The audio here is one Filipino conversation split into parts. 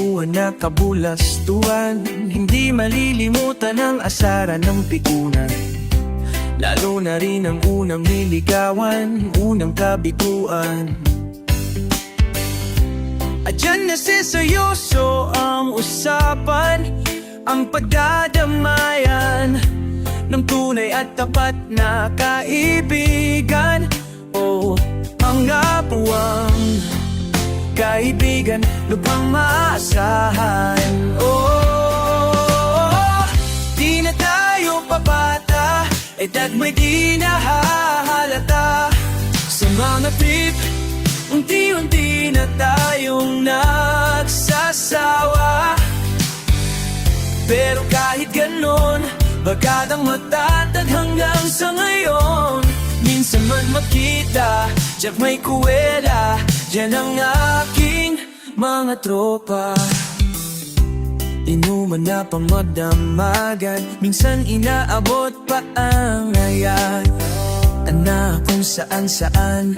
buwan na kabulastuhan, hindi malilimutan ang asaran ng pikunan. Lalo na rin ang unang niligawan, unang kabiguan. At dyan na seryoso ang usapan, ang pagdadamayan ng tunay at tapat na kaibigan. Oh, mga buwang kaibigan, lubhang maasahan. Oh, di na tayo pabata, edad may di nahahalata. Sa mga trip, unti-unti na tayong nagsasawa. Pero kahit ganon, barkadang matatag hanggang sa ngayon. Minsan man makita, diyak may kuwela, diyan ang aking mga tropa. Inuman na pamadamagan, minsan inaabot pa ang ayan. Anak kung saan-saan,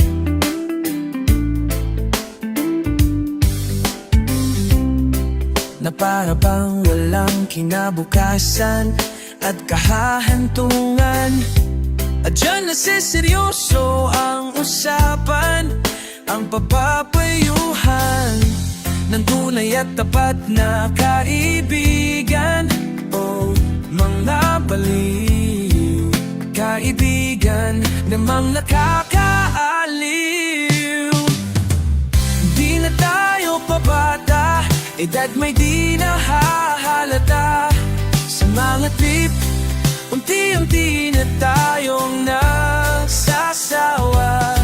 na para bang walang kinabukasan at kahahantungan. At dyan na seryoso ang usapan, ang papapayuhan ng tunay at tapat na kaibigan. Oh, mga baliw, kaibigan namang nakakaaliw. Di na tayo pabata, edad may di nahahalata. Sa mga trip, unti-unti na tayong nagsasawa.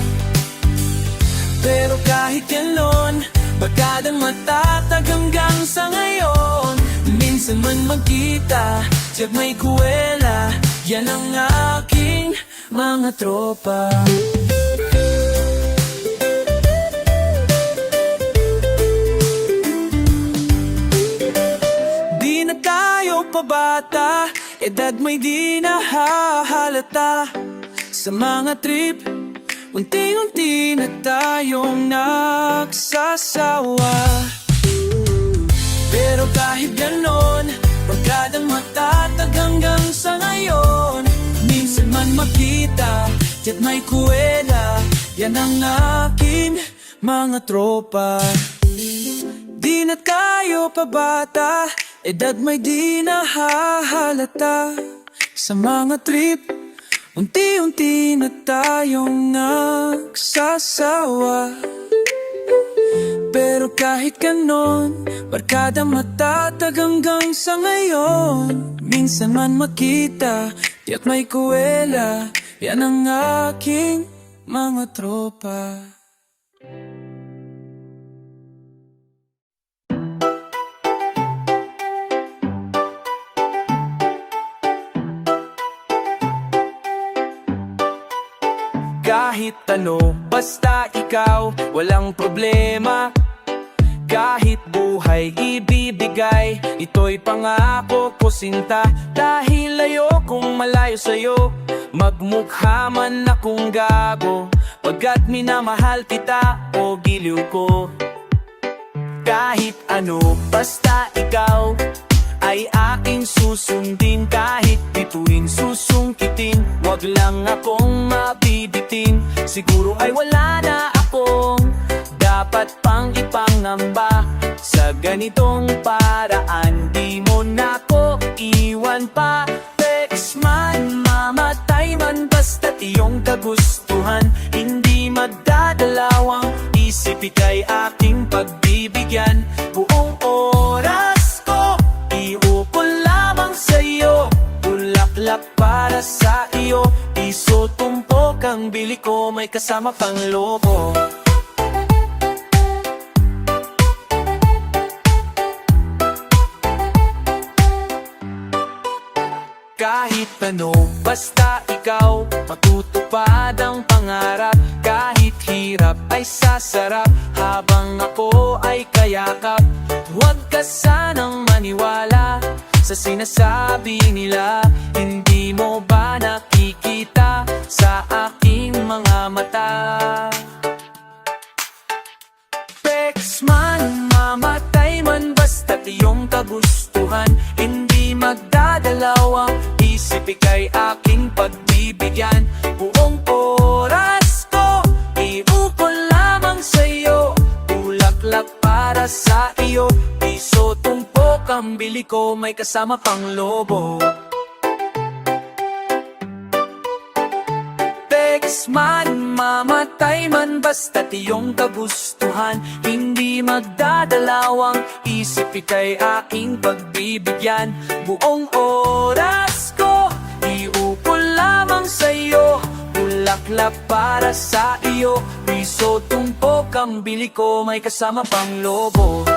Pero kahit ganon, barkadang matatag hanggang sa ngayon. Minsan man magkita, tiyak may kuwela, yan ang aking mga tropa. Di na tayo pabata, edad may di nahahalata. Sa mga trip, unti-unti na tayong nagsasawa. Pero kahit ganon, barkadang matatag hanggang sa ngayon. Minsan man makita, tiyak may kuwela, yan ang aking mga tropa. Di na tayo pabata, edad may di nahahalata. Sa mga trip, unti-unti na tayong nagsasawa. Pero kahit ganon, barkada matatag hanggang sa ngayon. Minsan man makita, tiyak may kuwela, yan ang aking mga tropa. Kahit ano, basta ikaw, walang problema. Kahit buhay ibibigay, ito'y pangako ko sinta. Dahil ayokong malayo sa'yo, magmukha man akong gago, pagkat minamahal kita o giliw ko. Kahit ano, basta ikaw ay aking susundin. Kahit bituin susungkitin, wag lang akong mabibitin. Siguro ay wala na akong dapat pang ipangamba. Sa ganitong paraan, di mo na ko iwan pa. Text man, mamatay man, basta't iyong kagustuhan. Hindi madadalawang isip, ika'y aking pagbibigyan. Buong oras ko iukol lamang sa'yo, bulaklak para sa iyo. Piso tumpok ang bili ko, may kasama pang lobo. Kahit ano, basta ikaw, matutupad ang pangarap. Kahit hirap ay sasarap, habang ako ay kayakap. Huwag ka sanang maniwala sa sinasabi nila. Hindi mo ba nakikita sa aking mga mata? Pex man, mamatay man, basta basta't iyong kagustuhan. Hindi magdadalawang isip ika'y aking pagbibigyan. Buong oras ko, iukol lamang sa'yo. Bulaklak para sa iyo, piso tumpok ang bili ko, may kasama pang lobo. Text man, mamatay man, basta't iyong kagustuhan. Hindi magdadalawang isip ika'y aking pagbibigyan. Buong oras ko, iukol lamang sa'yo. Bulaklak para sa iyo, piso tumpok ang bili ko, may kasama pang lobo.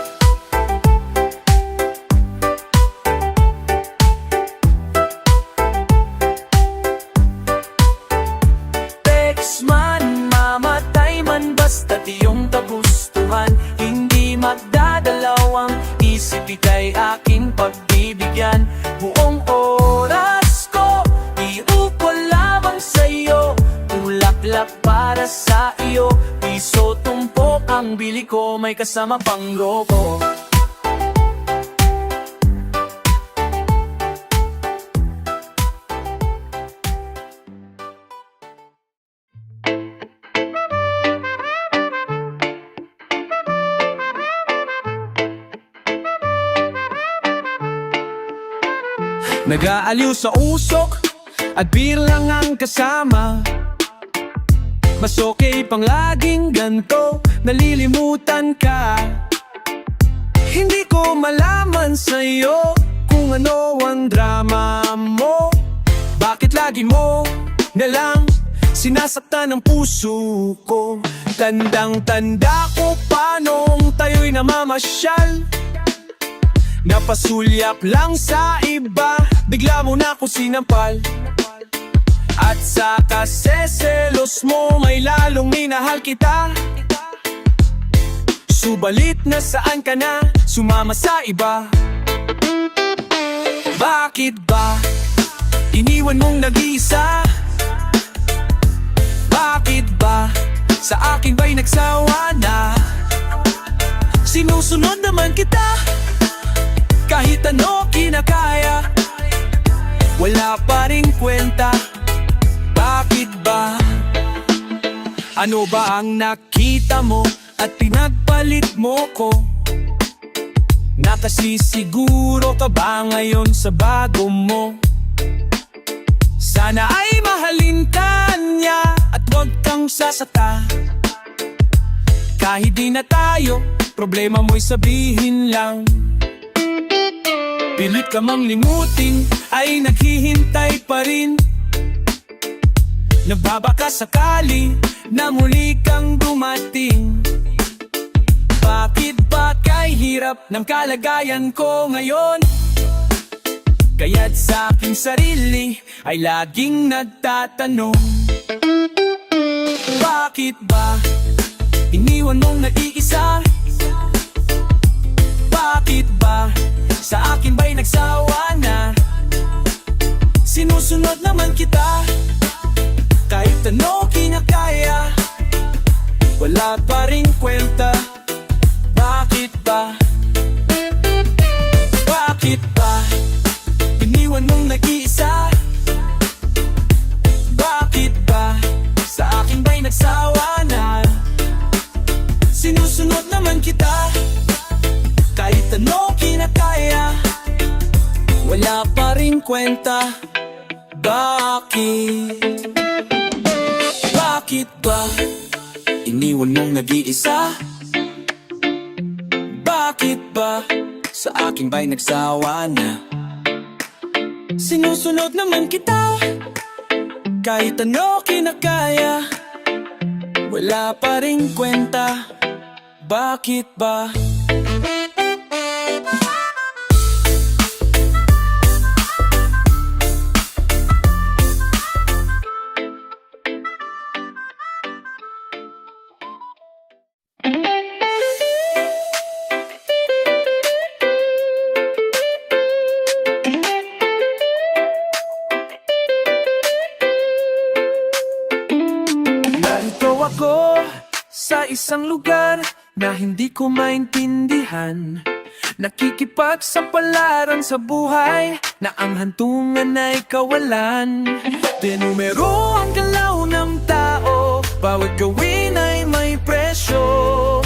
Text man, mamatay man, basta't iyong kagustuhan. Hindi magdadalawang isip ika'y aking pagbibigyan. Buong oras ko, iukol lamang sa'yo. Bulaklak para sa iyo, piso tumpok ang bili ko, may kasama pang lobo. Nag-aaliw sa usok at beer lang ang kasama. Mas okay pang laging ganto, nalilimutan ka. Hindi ko malaman sa'yo kung ano ang drama mo. Bakit lagi mo nalang sinasaktan ang puso ko? Tandang-tanda ko pa nung tayo'y namamasyal. Napasulyap lang sa iba, bigla mo na ako sinampal. At sa kaseselos mo, may lalong minahal kita. Subalit na saan ka na, sumama sa iba. Bakit ba iniwan mong nag-iisa? Bakit ba sa akin ba'y nagsawa na? Sinusunod naman kita, kahit ano kinakaya. Wala pa ring kwenta. Bakit ba? Ano ba ang nakita mo at pinagpalit mo ko? Nakasisiguro ka ba ngayon sa bago mo? Sana ay mahalin ka niya at huwag kang sasaka. Kahit di na tayo, problema mo'y sabihin lang. Pilit ka mang lingutin, ay naghihintay pa rin. Nagbabaka sakali na muli kang dumating. Bakit ba kay hirap ng kalagayan ko ngayon? Kaya't sa aking sarili ay laging nagtatanong, bakit ba iniwan mong nag-iisa? Bakit ba sa akin ba'y nagsawa na? Sinusunod naman kita, kahit ano kinakaya. Wala pa ring kwenta. Bakit ba? Bakit ba iniwan mong nag-iisa? Bakit ba sa akin ba'y nagsawa na? Sinusunod naman kita, kahit ano kinakaya. Wala pa ring kwenta. Bakit? Bakit ba iniwan mong nag-iisa? Bakit ba sa akin ba'y nagsawa na? Sinusunod naman kita, kahit ano kinakaya. Wala pa ring kwenta. Bakit ba? Ako sa isang lugar na hindi ko maintindihan. Nakikipagsapalaran sa buhay na ang hantungan ay kawalan. Tinumero ang galaw ng tao, bawat gawin ay may presyo.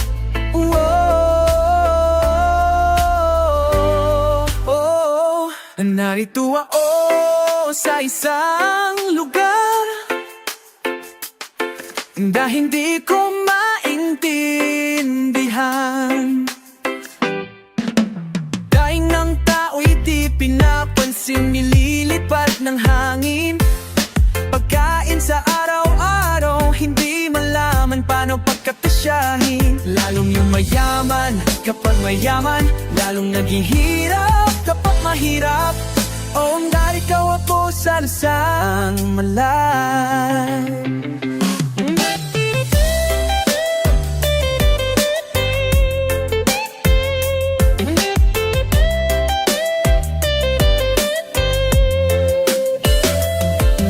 Narito ako sa isang lugar na hindi ko maintindihan. Daing ng tao'y di pinapansin, nililipat ng hangin. Pagkain sa araw-araw, hindi malaman paano pagkatasyahin. Lalong yung mayaman kapag mayaman, lalong naghihirap kapag mahirap. Oh, narito ako sa lasang malam.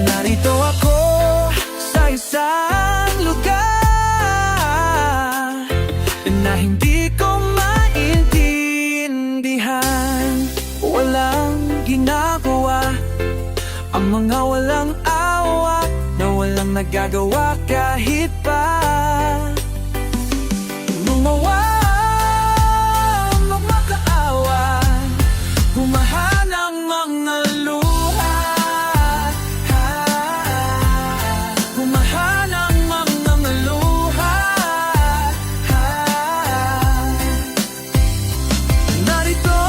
Narito ako sa isang lugar na hindi ko maintindihan. Walang ginagawa ang mga walang awa, na walang nagagawa kahit pa gumawa, magmakaawa, bumahan ang mga luha, bumahan ang mga luha. Narito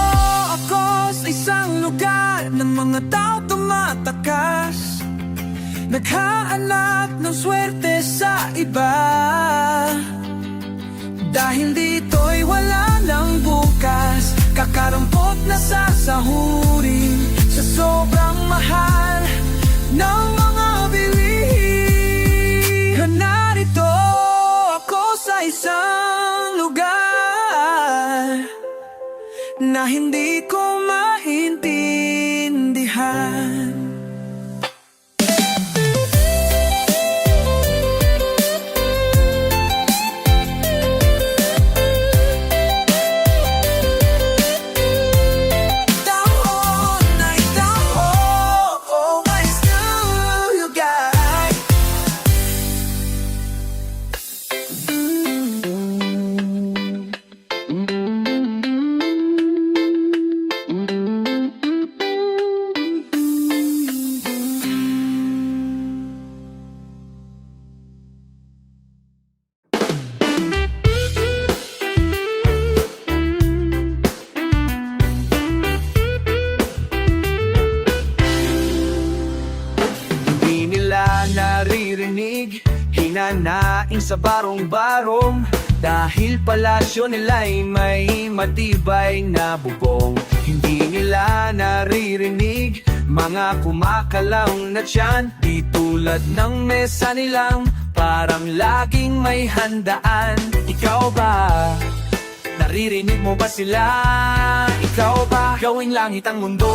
ako sa isang lugar ng mga tao tumatakas, naghahanap ng swerte sa iba. Dahil dito'y wala ng bukas, kakarampot na sasahurin sa sobrang mahal ng mga bilihin. Narito ako sa isang lugar na hindi ko maintindihan. Naririnig, hinanaing sa barong-barong, dahil palasyo nila'y may matibay na bubong. Hindi nila naririnig mga kumakalaw na tiyan, di tulad ng mesa nilang parang laging may handaan. Ikaw ba? Naririnig mo ba sila? Ikaw ba? Gawing langit ang mundo,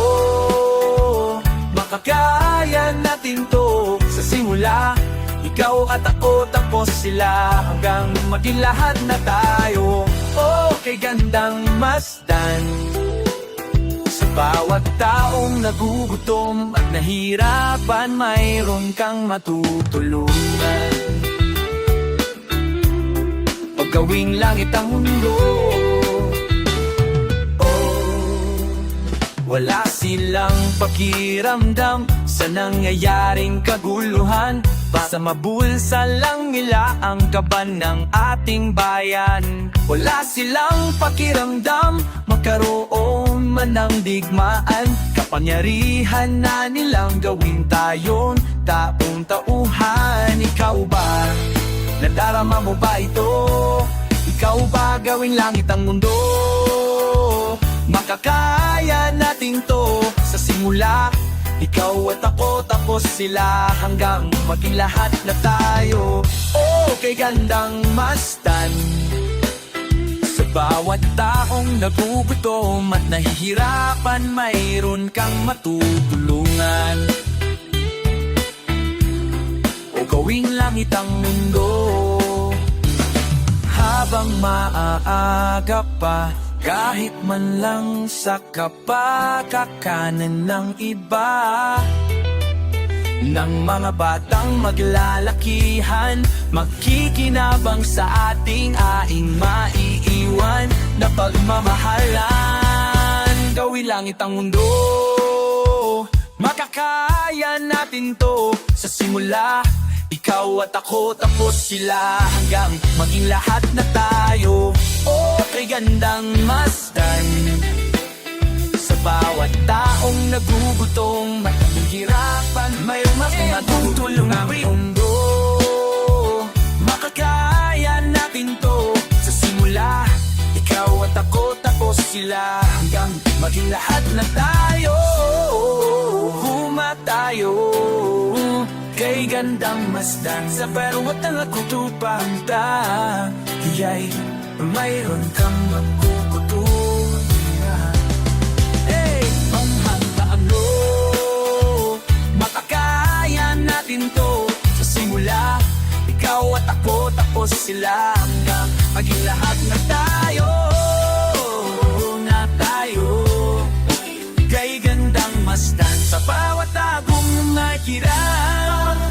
makakaya natin to sa simula. Ikaw at ako tapos sila, hanggang maging lahat na tayo. Oh, kay gandang masdan, sa bawat taong nagugutom at nahirapan, mayroon kang matutulungan. Paggawing langit ang mundo, wala silang pakiramdam sa nangyayaring kaguluhan, basta mabulsa lang nila ang kaban ng ating bayan. Wala silang pakiramdam magkaroon man ng digmaan, kapangyarihan na nilang gawin tayon taong-tauhan. Ikaw ba? Nadarama mo ba ito? Ikaw ba gawing langit ang mundo? Makakaya natin to sa simula. Ikaw at ako tapos sila, hanggang maging lahat na tayo. Oh, kay gandang masdan, sa bawat taong nagugutom at nahihirapan, mayroon kang matutulungan. O gawing langit ang mundo, habang maaagap pa, kahit man lang sa kapakakanan ng iba. Ng mga batang maglalakihan, magkikinabang sa ating aing maiiwan na pagmamahalan. Gawin langit ang mundo, makakaya natin to sa simula. Ikaw at ako, tapos sila, hanggang maging lahat na tayo. Kay gandang masdan, sa bawat taong nagugutom at nahihirapan, may mas matutulong ang mundo. Makakaya natin to sa simula. Ikaw at ako, tapos sila, hanggang maging lahat na tayo. Huma tayo kay gandang masdan, sa bawat nakutupang yay, mayroon kang magkukutuhan. Hey, ano, makakaya natin to sa simula. Ikaw at ako, tapos sila, hanggang maging lahat na tayo. Na tayo kay gandang masdan, sa bawat tagong nakirang,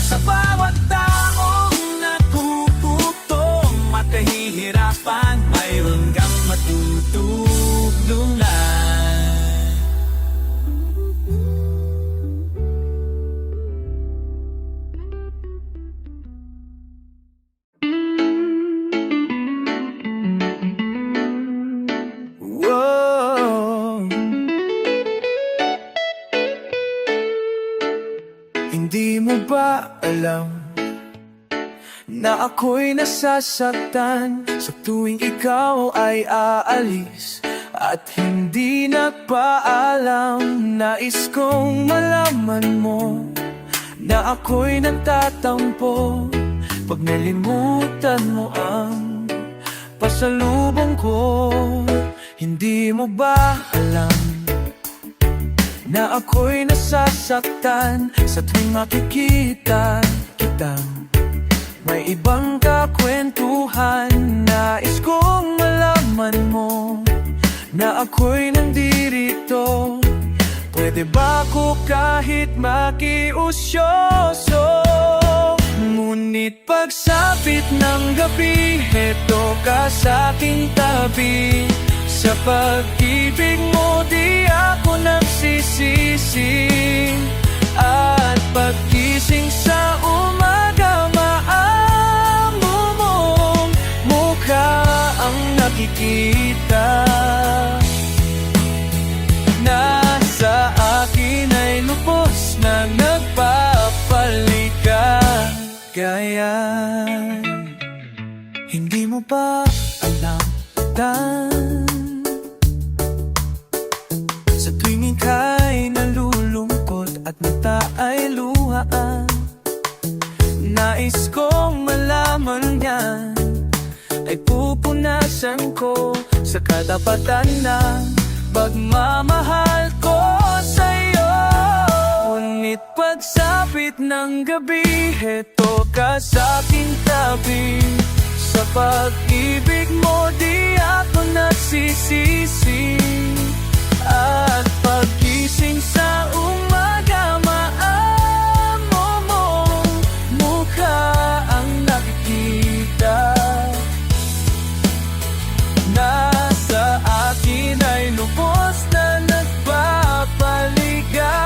sa bawat taong nagugutom at nahihirapan, mayroon kang matutulungan. Hindi mo ba alam na ako'y nasasaktan sa tuwing ikaw ay aalis at hindi nagpaalam? Nais kong malaman mo na ako'y nagtatampo pag nalimutan mo ang pasalubong ko. Hindi mo ba alam na ako'y nasasaktan sa tuwing makikita kitang may ibang kakwentuhan? Nais kong malaman mo na ako'y nandirito. Pwede ba ko kahit makiusyoso? Ngunit pagsapit ng gabi, heto ka sa aking tabi. Sa pag-ibig mo di ako nagsisisi, at pagkising sa umaga, maamo mong mukha ang nakikita. Nasa akin ay lubos na nagpapaligaya. Hindi mo ba alam sa tuwing ika'y nalulungkot at mata ay luhaan? Nais kong malaman yan, ay pupunasan ko sa katapatan ng pagmamahal ko sa'yo. Ngunit pagsapit ng gabi, heto ka sa aking tabi. Sa pag-ibig mo di ako nagsisisi, at pagkising sa umaga, maamo mong mukha ang nakikita. Nasa akin ay lubos na nagpapaligaya.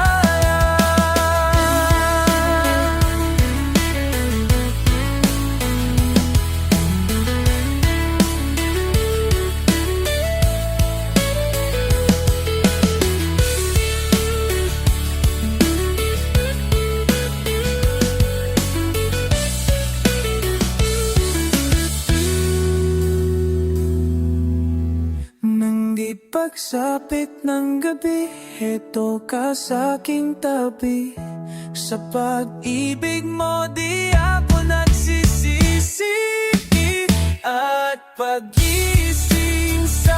Pagsapit ng gabi, heto ka sa aking tabi. Sa pag-ibig mo di ako nagsisisi, at pag-gising sa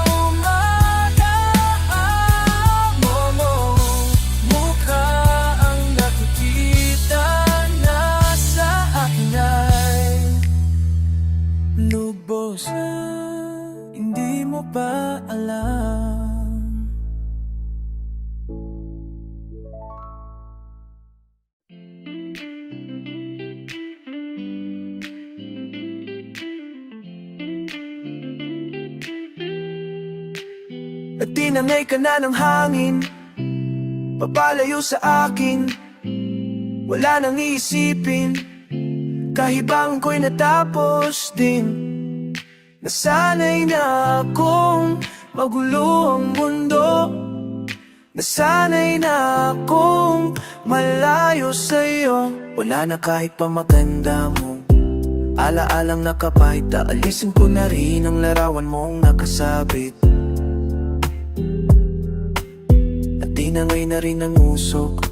umaga, mo mukha ang nakikita. Nasa akin ay lubos, hindi mo At tinangay ka na ng hangin, papalayo sa akin. Wala nang iisipin, kahibang ko'y natapos din. Nasanay na akong magulo ang mundo, nasanay na akong malayo sa'yo. Wala na kahit pa maganda mo, alaalang nakapahit, alisin ko na rin ang larawan mong nakasabit. At tinangay na rin ang usok,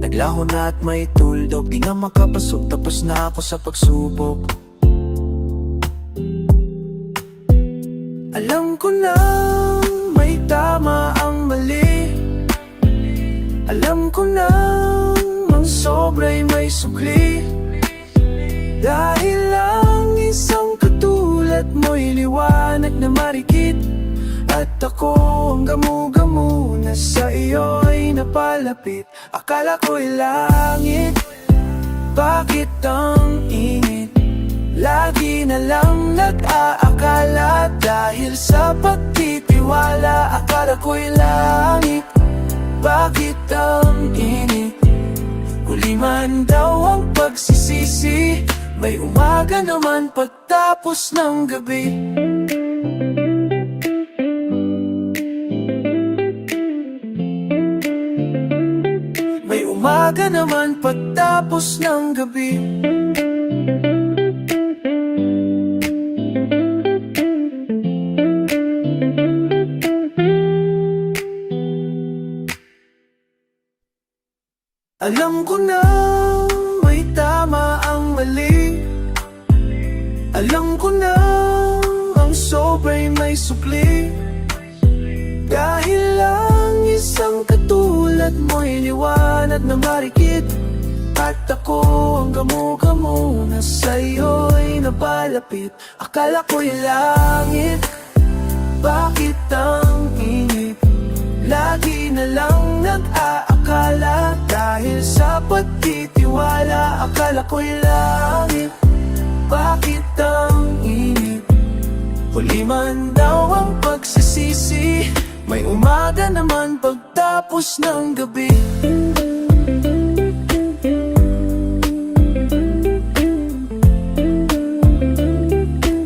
naglaho na at may tuldok. Di na makapasok, tapos na ako sa pagsubok. Alam ko na may tama ang mali, alam ko na ang sobra'y may sukli. Dahil lang isang katulad mo'y liwanag na marikit, at ako ang gamu-gamu na sa iyo'y napalapit. Akala ko'y langit, bakit ang init? Lagi na lang nag-aakala, dahil sa pagtitiwala. Akala ko'y langit, bakit ang init? Huli man daw ang pagsisisi, may umaga naman pagtapos ng gabi. May umaga naman pagtapos ng gabi. Alam ko na may tama ang mali, alam ko na ang sobra'y may sukli. Dahil lang isang katulad mo'y liwanag na marikit, at ako ang gamu-gamu na sa'yo'y napalapit. Akala ko'y langit, bakit ang init? Lagi na lang nag-aakala, dahil sa pagtitiwala. Akala ko'y langit, bakit ang init? Huli man daw ang pagsisisi, may umaga naman pagtapos ng gabi.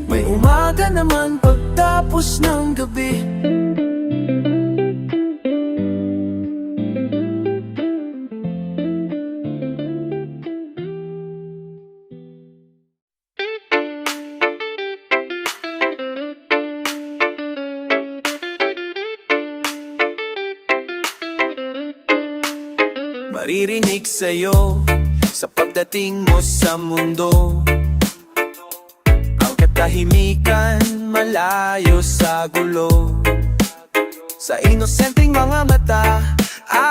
May umaga naman pagtapos ng gabi. Maririnig sa'yo sa pagdating mo sa mundo, ang katahimikan malayo sa gulo. Sa inosenteng mga mata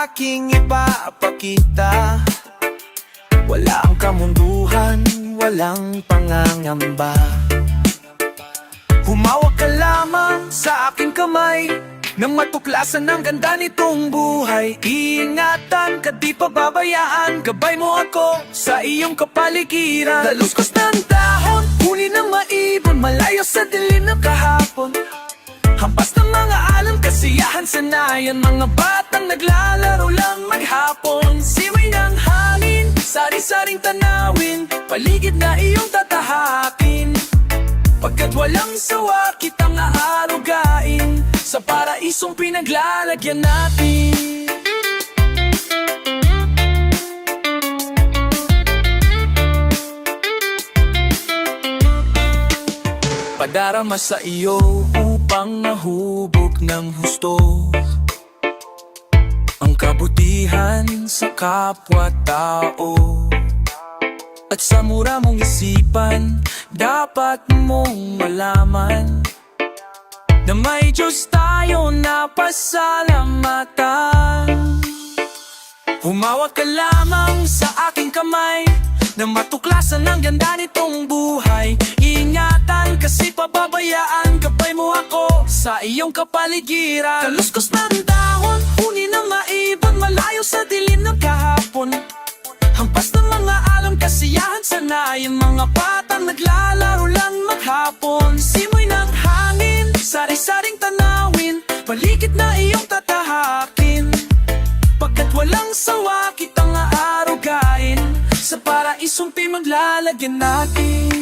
aking ipapakita, wala ang kamunduhan, walang pangangamba. Humawak ka lamang sa aking kamay, nang matuklasan ang ganda nitong buhay. Iingatan ka, di pababayaan, gabay mo ako sa iyong kapaligiran. Taluskos ng dahon, huni ng maibon, malayo sa dilim ng kahapon. Hampas ng mga alam, kasiyahan, sanayan, mga batang naglalaro lang maghapon. Siway ng hangin, sari-saring tanawin, paligid na iyong tatahakin. Pagkat walang sawa kitang aarugain, sa paraisong pinaglalagyan natin. Padarama sa iyo upang mahubog ng husto ang kabutihan sa kapwa-tao. At sa mura mong isipan, dapat mong malaman na may Diyos tayo na pasalamatan. Humawak ka lamang sa aking kamay, na matuklasan ang ganda nitong buhay. Ingatan kasi pababayaan, gabay mo ako sa iyong kapaligiran. Kaluskos ng dahon, huni ng maibon, malayo sa dilim ng kahapon. Hampas ng mga alam, kasiyahan, sanayan, mga batang naglalaro lang maghapon. Simoy ng hangin, sari-saring tanawin, paligid na iyong tatahakin. Pagkat walang sawa kitang aarugain, sa paraisong pinaglalagyan natin.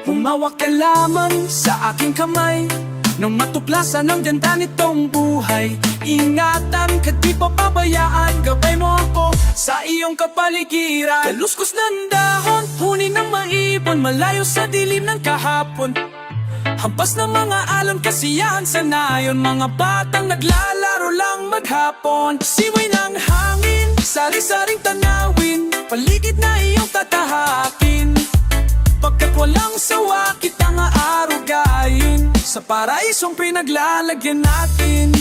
Humawak ka lamang sa aking kamay, nang matuklasan ang ganda nitong buhay. Ingatan ka, di pa pabayaan, gabay mo ako sa iyong kapaligiran. Kaluskos ng dahon, huni ng maibon, malayo sa dilim ng kahapon. Hampas ng mga alon, kasiyahan sa nayon, mga batang naglalaro lang maghapon. Siway ng hangin, sari-saring tanawin, paligid na iyong tatahakin. Pagkat walang sawa kitang aarugain, sa paraisong pinaglalagyan natin.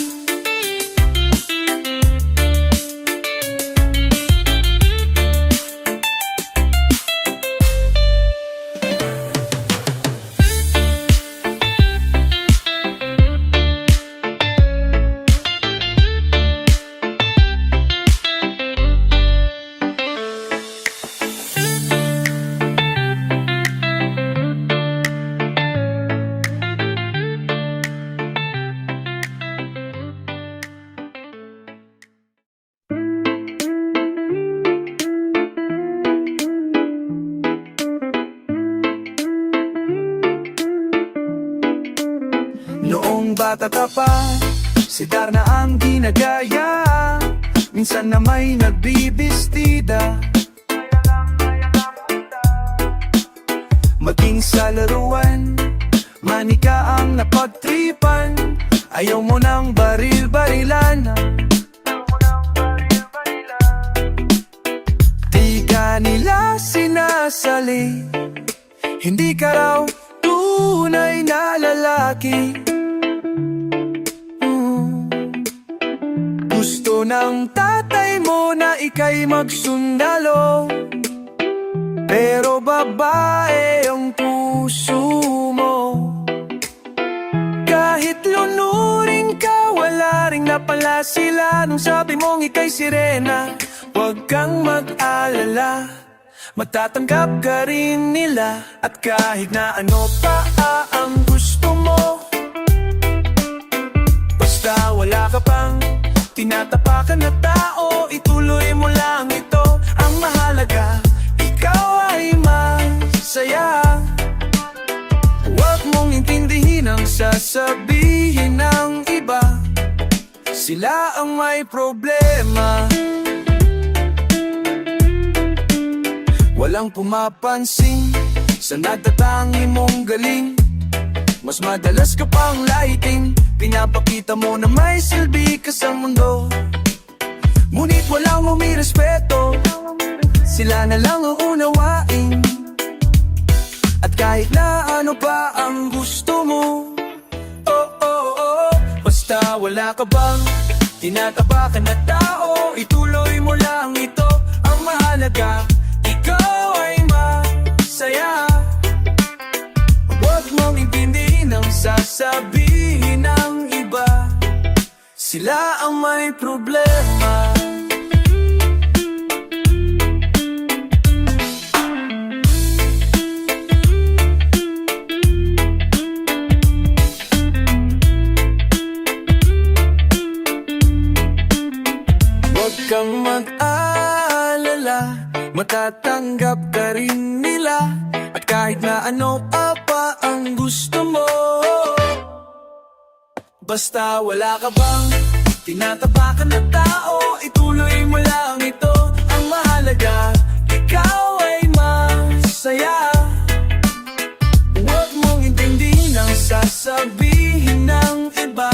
Noong bata ka pa, si Darna ang ginagaya. Minsan na may nagbibistida, maging sa laruan, manika ang napagtripan. Ayaw mo ng baril-barilan, di ka nila sinasali. Hindi ka raw tunay na lalaki. Gusto ng tatay mo na ika'y magsundalo, pero babae ang puso mo. Kahit lunurin ka, wala ring napala sila. Nung sabi mong ika'y sirena, huwag kang mag-alala, matatanggap ka rin nila. At kahit na ano pa ang gusto mo, basta wala ka pang tinatapakan na tao, ituloy mo lang ito. Ang mahalaga, ikaw ay masaya. Huwag mong intindihin ang sasabihin ng iba, sila ang may problema. Walang pumapansin sa natatangi mong galing, mas madalas ka pang lighting. Pinapakita mo na may silbi ka sa mundo, ngunit walang umirespeto, sila na lang ang unawain. At kahit na ano pa ang gusto mo, basta wala ka bang tinatapakan na tao, ituloy mo lang ito. Ang mahalaga, ikaw ay masaya. Huwag mong intindihin ang sasabihin ng iba, sila ang may problema. Huwag kang mag-alala, matatanggap ka rin nila. At kahit na ano pa ang gusto mo, basta wala ka bang tinatapakan na tao, ituloy mo lang ito. Ang mahalaga, ikaw ay masaya. Huwag mong intindihin ang sasabihin ng iba,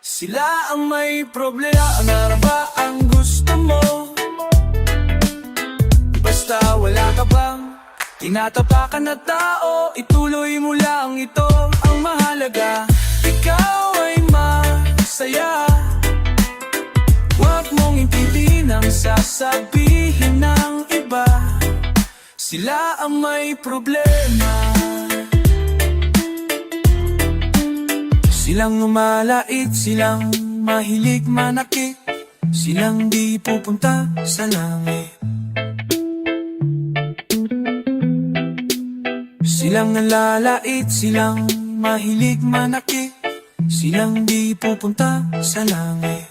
sila ang may problema. Ano ba ang gusto mo? Basta wala ka bang tinatapakan na tao, ituloy mo lang ito. Ang mahalaga, ikaw ay masaya. Huwag mong intindihin ang sasabihin ng iba, sila ang may problema. Silang umalait, silang mahilig manakit, silang di pupunta sa langit. Silang nalalait, silang mahilig manakit, silang di pupunta sa langit.